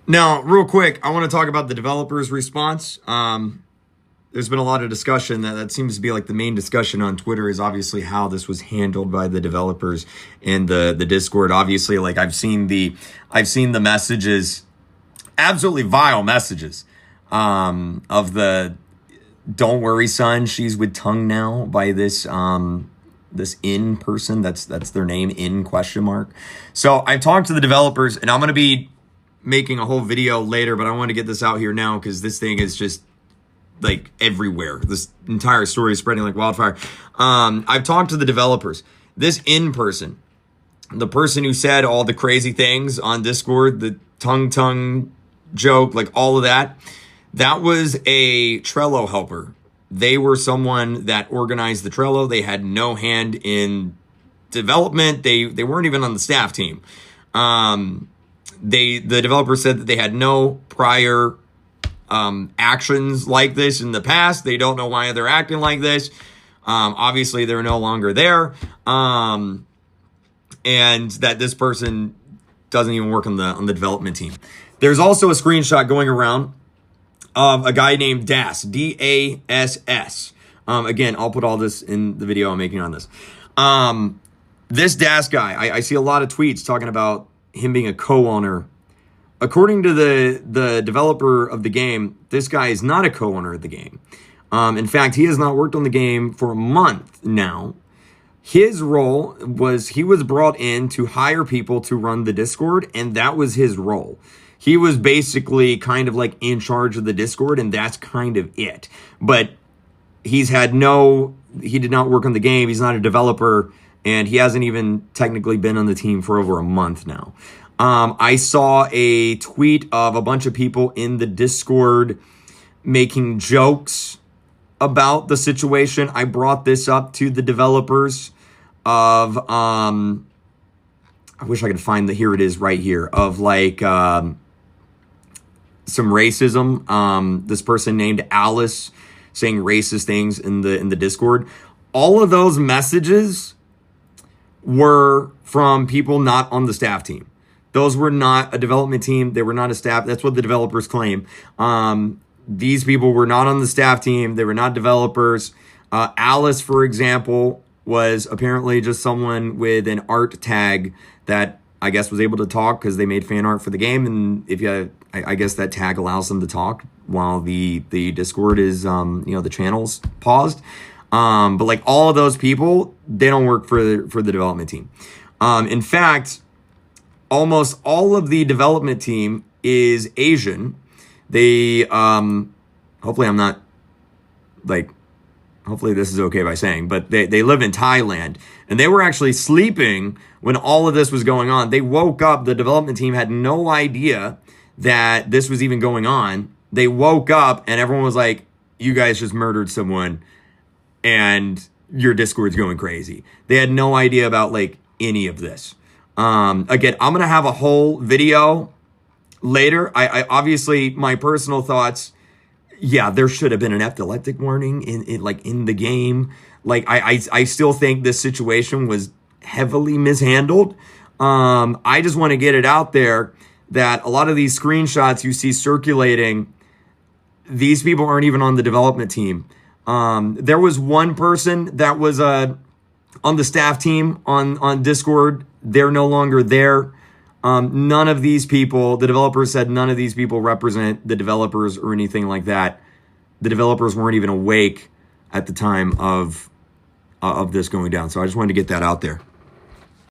Now, real quick, I want to talk about the developers' response. There's been a lot of discussion that seems to be like the main discussion on Twitter is obviously how this was handled by the developers in the Discord. Obviously, like I've seen the messages, absolutely vile messages, of the "Don't worry, son, she's with tongue now" by this this in person. That's their name, in question mark. So I've talked to the developers, and I'm gonna be making a whole video later, but I want to get this out here now because this thing is just like everywhere. This entire story is spreading like wildfire. I've talked to the developers. This in person, the person who said all the crazy things on Discord, the tongue joke, like all of that, that was a Trello helper. They were someone that organized the Trello. They had no hand in development. They weren't even on the staff team. The developer said that they had no prior actions like this in the past. They don't know why they're acting like this. Obviously, they're no longer there. And that this person doesn't even work on the development team. There's also a screenshot going around of a guy named Das, D-A-S-S. Again, I'll put all this in the video I'm making on this. This Das guy, I see a lot of tweets talking about him being a co-owner. According to the developer of the game, this guy is not a co-owner of the game. In fact, he has not worked on the game for a month now. His role was he was brought in to hire people to run the Discord, and that was his role. He was basically kind of like in charge of the Discord, and that's kind of it. But he did not work on the game. He's not a developer, and he hasn't even technically been on the team for over a month now. I saw a tweet of a bunch of people in the Discord making jokes about the situation. I brought this up to the developers of, I wish I could find here it is right here, of like, some racism. This person named Alice saying racist things in the Discord. All of those messages were from people not on the staff team. Those were not a development team. They were not a staff. That's what the developers claim. These people were not on the staff team. They were not developers. Alice, for example, was apparently just someone with an art tag that I guess was able to talk because they made fan art for the game. And I guess that tag allows them to talk while the Discord is, the channel's paused. But like all of those people, they don't work for the development team. In fact, almost all of the development team is Asian. They, hopefully this is okay by saying, but they live in Thailand, and they were actually sleeping when all of this was going on. They woke up, the development team had no idea that this was even going on. They woke up and everyone was like, you guys just murdered someone and your Discord's going crazy. They had no idea about like any of this. Again, I'm going to have a whole video later. I obviously, my personal thoughts, yeah, there should have been an epileptic warning in the game. Like, I still think this situation was heavily mishandled. I just want to get it out there that a lot of these screenshots you see circulating, these people aren't even on the development team. There was one person that was on the staff team on Discord. They're no longer there. None of these people, the developers said none of these people represent the developers or anything like that. The developers weren't even awake at the time of this going down. So I just wanted to get that out there.